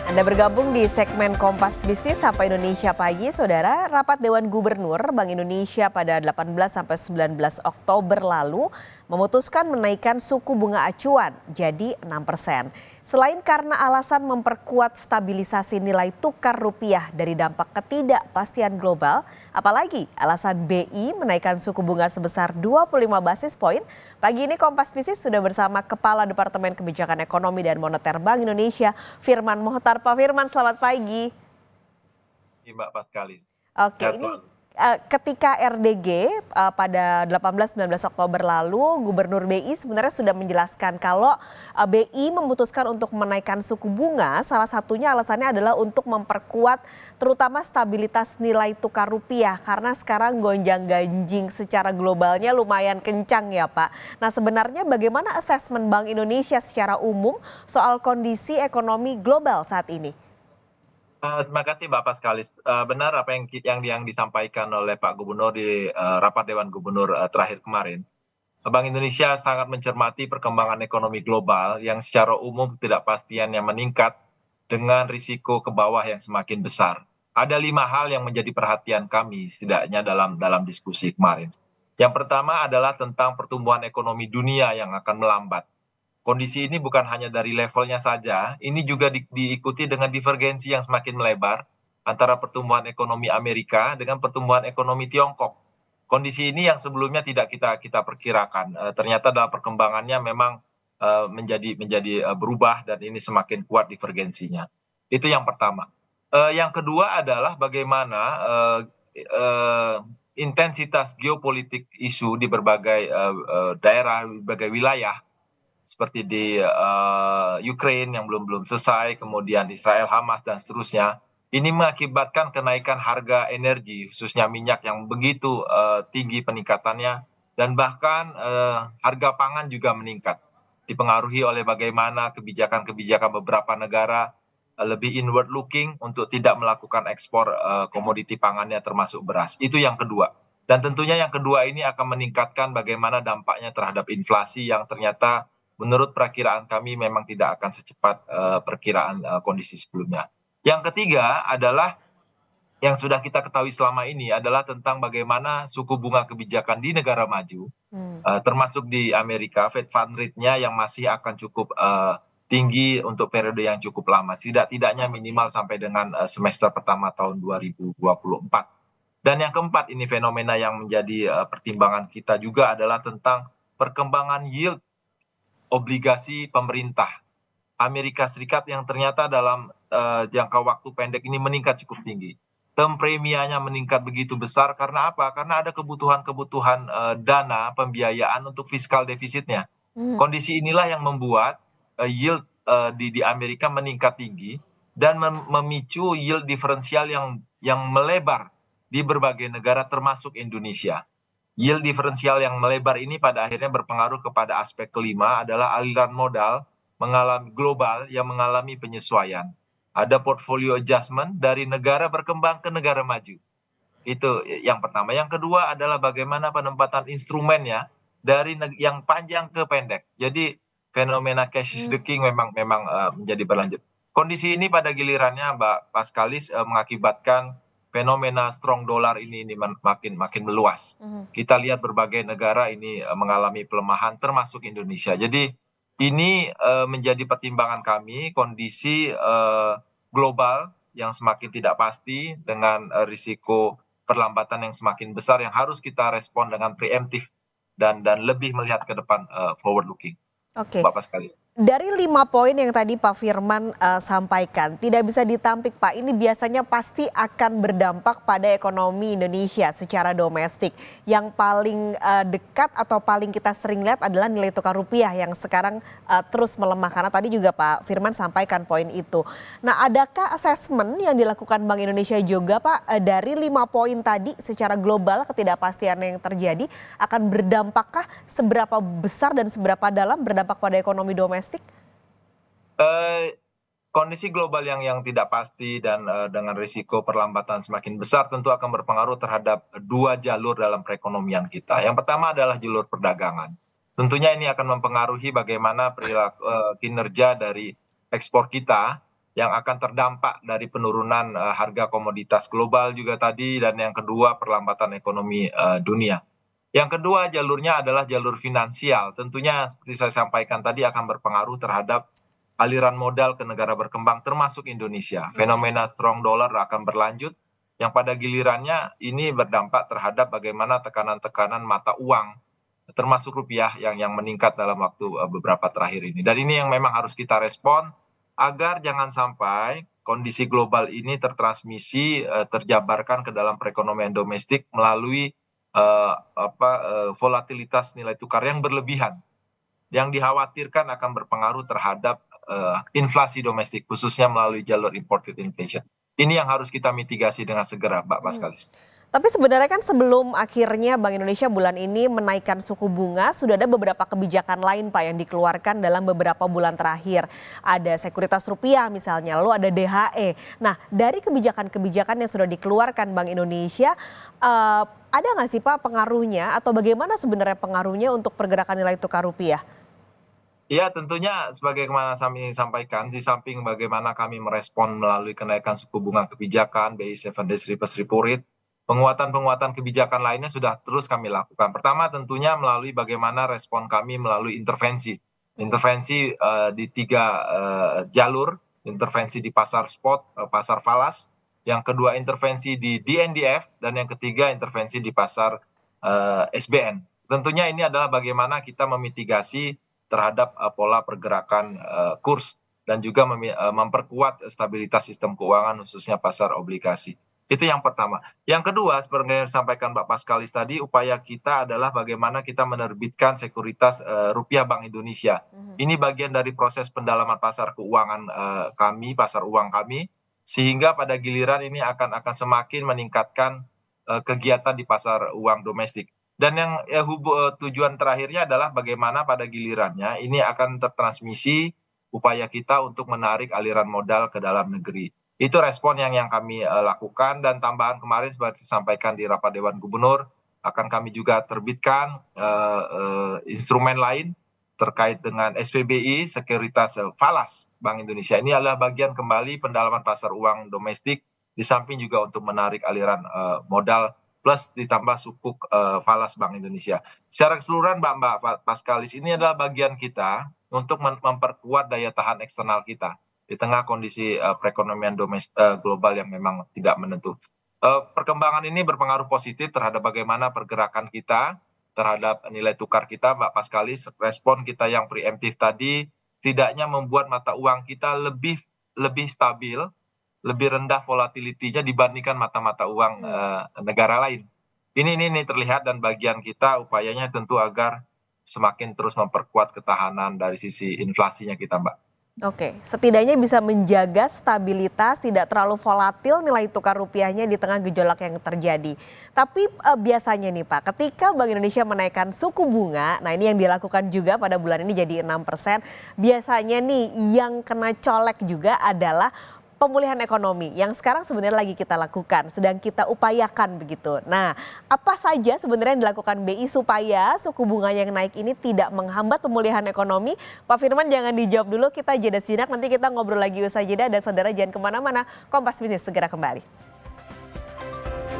Anda bergabung di segmen Kompas Bisnis Sapa Indonesia Pagi, Saudara. Rapat Dewan Gubernur Bank Indonesia pada 18 sampai 19 Oktober lalu memutuskan menaikkan suku bunga acuan jadi 6%. Selain karena alasan memperkuat stabilisasi nilai tukar rupiah dari dampak ketidakpastian global, apalagi alasan BI menaikkan suku bunga sebesar 25 basis poin. Pagi ini Kompas Bisnis sudah bersama Kepala Departemen Kebijakan Ekonomi dan Moneter Bank Indonesia, Firman Mohtar. Pak Firman, selamat pagi. Mbak Paskalis. Oke, ini ketika RDG pada 18-19 Oktober lalu, Gubernur BI sebenarnya sudah menjelaskan kalau BI memutuskan untuk menaikkan suku bunga, salah satunya alasannya adalah untuk memperkuat terutama stabilitas nilai tukar rupiah karena sekarang gonjang-ganjing secara globalnya lumayan kencang ya Pak. Nah, sebenarnya bagaimana asesmen Bank Indonesia secara umum soal kondisi ekonomi global saat ini? Terima kasih Mbak Paskalis. Benar apa yang disampaikan oleh Pak Gubernur di rapat Dewan Gubernur terakhir kemarin. Bank Indonesia sangat mencermati perkembangan ekonomi global yang secara umum ketidakpastiannya meningkat dengan risiko ke bawah yang semakin besar. Ada 5 hal yang menjadi perhatian kami setidaknya dalam diskusi kemarin. Yang pertama adalah tentang pertumbuhan ekonomi dunia yang akan melambat. Kondisi ini bukan hanya dari levelnya saja, ini juga diikuti dengan divergensi yang semakin melebar antara pertumbuhan ekonomi Amerika dengan pertumbuhan ekonomi Tiongkok. Kondisi ini yang sebelumnya tidak kita perkirakan, ternyata dalam perkembangannya memang menjadi berubah dan ini semakin kuat divergensinya. Itu yang pertama. Yang kedua adalah bagaimana intensitas geopolitik isu di berbagai daerah, berbagai wilayah seperti di Ukraine yang belum selesai, kemudian Israel, Hamas, dan seterusnya, ini mengakibatkan kenaikan harga energi, khususnya minyak yang begitu tinggi peningkatannya, dan bahkan harga pangan juga meningkat, dipengaruhi oleh bagaimana kebijakan-kebijakan beberapa negara lebih inward looking untuk tidak melakukan ekspor komoditi pangannya termasuk beras. Itu yang kedua. Dan tentunya yang kedua ini akan meningkatkan bagaimana dampaknya terhadap inflasi yang ternyata menurut perakiraan kami memang tidak akan secepat perkiraan kondisi sebelumnya. Yang ketiga adalah yang sudah kita ketahui selama ini adalah tentang bagaimana suku bunga kebijakan di negara maju, termasuk di Amerika, Fed Fund Rate-nya yang masih akan cukup tinggi untuk periode yang cukup lama, tidaknya minimal sampai dengan semester pertama tahun 2024. Dan yang keempat, ini fenomena yang menjadi pertimbangan kita juga adalah tentang perkembangan yield obligasi pemerintah Amerika Serikat yang ternyata dalam jangka waktu pendek ini meningkat cukup tinggi. Term premianya meningkat begitu besar karena apa? Karena ada kebutuhan-kebutuhan dana pembiayaan untuk fiskal defisitnya. Kondisi inilah yang membuat yield di Amerika meningkat tinggi dan memicu yield diferensial yang melebar di berbagai negara termasuk Indonesia. Yield diferensial yang melebar ini pada akhirnya berpengaruh kepada aspek kelima adalah aliran modal mengalami global yang mengalami penyesuaian. Ada portfolio adjustment dari negara berkembang ke negara maju. Itu yang pertama. Yang kedua adalah bagaimana penempatan instrumennya dari yang panjang ke pendek. Jadi fenomena cash is the king memang menjadi berlanjut. Kondisi ini pada gilirannya Mbak Paskalis mengakibatkan fenomena strong dollar ini makin meluas. Kita lihat berbagai negara ini mengalami pelemahan termasuk Indonesia. Jadi ini menjadi pertimbangan kami kondisi global yang semakin tidak pasti dengan risiko perlambatan yang semakin besar yang harus kita respon dengan preemptif dan lebih melihat ke depan forward looking. Oke. Bapak sekali. Dari 5 poin yang tadi Pak Firman sampaikan, tidak bisa ditampik Pak, ini biasanya pasti akan berdampak pada ekonomi Indonesia secara domestik. Yang paling dekat atau paling kita sering lihat adalah nilai tukar rupiah yang sekarang terus melemah. Karena tadi juga Pak Firman sampaikan poin itu. Nah, adakah asesmen yang dilakukan Bank Indonesia juga Pak, dari 5 poin tadi secara global ketidakpastian yang terjadi akan berdampakkah, seberapa besar dan seberapa dalam berdampak pada ekonomi domestik? Kondisi global yang tidak pasti dan dengan risiko perlambatan semakin besar tentu akan berpengaruh terhadap 2 jalur dalam perekonomian kita. Yang pertama adalah jalur perdagangan. Tentunya ini akan mempengaruhi bagaimana perilaku kinerja dari ekspor kita yang akan terdampak dari penurunan harga komoditas global juga tadi, dan yang kedua perlambatan ekonomi dunia. Yang kedua jalurnya adalah jalur finansial. Tentunya seperti saya sampaikan tadi akan berpengaruh terhadap aliran modal ke negara berkembang termasuk Indonesia. Fenomena strong dollar akan berlanjut yang pada gilirannya ini berdampak terhadap bagaimana tekanan-tekanan mata uang termasuk rupiah yang meningkat dalam waktu beberapa terakhir ini. Dan ini yang memang harus kita respon agar jangan sampai kondisi global ini tertransmisi terjabarkan ke dalam perekonomian domestik melalui volatilitas nilai tukar yang berlebihan yang dikhawatirkan akan berpengaruh terhadap inflasi domestik khususnya melalui jalur imported inflation. Ini yang harus kita mitigasi dengan segera, Mbak Paskalis. Tapi sebenarnya kan sebelum akhirnya Bank Indonesia bulan ini menaikkan suku bunga, sudah ada beberapa kebijakan lain Pak yang dikeluarkan dalam beberapa bulan terakhir. Ada sekuritas rupiah misalnya, lalu ada DHE. Nah, dari kebijakan-kebijakan yang sudah dikeluarkan Bank Indonesia, ada nggak sih Pak pengaruhnya atau bagaimana sebenarnya pengaruhnya untuk pergerakan nilai tukar rupiah? Ya, tentunya sebagaimana kami sampaikan, di samping bagaimana kami merespon melalui kenaikan suku bunga kebijakan, BI 7 days reverse repo rate, penguatan-penguatan kebijakan lainnya sudah terus kami lakukan. Pertama tentunya melalui bagaimana respon kami melalui intervensi. Intervensi di 3 jalur, intervensi di pasar spot, pasar falas, yang kedua intervensi di DNDF, dan yang ketiga intervensi di pasar SBN. Tentunya ini adalah bagaimana kita memitigasi terhadap pola pergerakan kurs dan juga memperkuat stabilitas sistem keuangan khususnya pasar obligasi. Itu yang pertama. Yang kedua, seperti yang disampaikan Mbak Paskalis tadi, upaya kita adalah bagaimana kita menerbitkan sekuritas rupiah Bank Indonesia. Ini bagian dari proses pendalaman pasar keuangan kami, pasar uang kami, sehingga pada giliran ini akan semakin meningkatkan kegiatan di pasar uang domestik. Dan yang tujuan terakhirnya adalah bagaimana pada gilirannya ini akan tertransmisi upaya kita untuk menarik aliran modal ke dalam negeri. Itu respon yang kami lakukan, dan tambahan kemarin seperti disampaikan di rapat Dewan Gubernur akan kami juga terbitkan instrumen lain terkait dengan SPBI, sekuritas falas Bank Indonesia. Ini adalah bagian kembali pendalaman pasar uang domestik di samping juga untuk menarik aliran modal plus ditambah sukuk falas Bank Indonesia. Secara keseluruhan Mbak Paskalis, ini adalah bagian kita untuk memperkuat daya tahan eksternal kita di tengah kondisi perekonomian domestik global yang memang tidak menentu. Perkembangan ini berpengaruh positif terhadap bagaimana pergerakan kita terhadap nilai tukar kita, Mbak Paskalis. Respon kita yang preemptif tadi tidaknya membuat mata uang kita lebih stabil, lebih rendah volatility-nya dibandingkan mata-mata uang negara lain. Ini terlihat, dan bagian kita upayanya tentu agar semakin terus memperkuat ketahanan dari sisi inflasinya kita, Mbak. Oke, setidaknya bisa menjaga stabilitas, tidak terlalu volatil nilai tukar rupiahnya di tengah gejolak yang terjadi. Tapi biasanya nih Pak, ketika Bank Indonesia menaikkan suku bunga, nah ini yang dilakukan juga pada bulan ini jadi 6%, biasanya nih yang kena colek juga adalah pemulihan ekonomi yang sekarang sebenarnya lagi kita lakukan, sedang kita upayakan begitu. Nah, apa saja sebenarnya yang dilakukan BI supaya suku bunga yang naik ini tidak menghambat pemulihan ekonomi? Pak Firman jangan dijawab dulu, kita jeda sejenak, nanti kita ngobrol lagi usai jeda, dan saudara jangan kemana-mana, Kompas Bisnis segera kembali.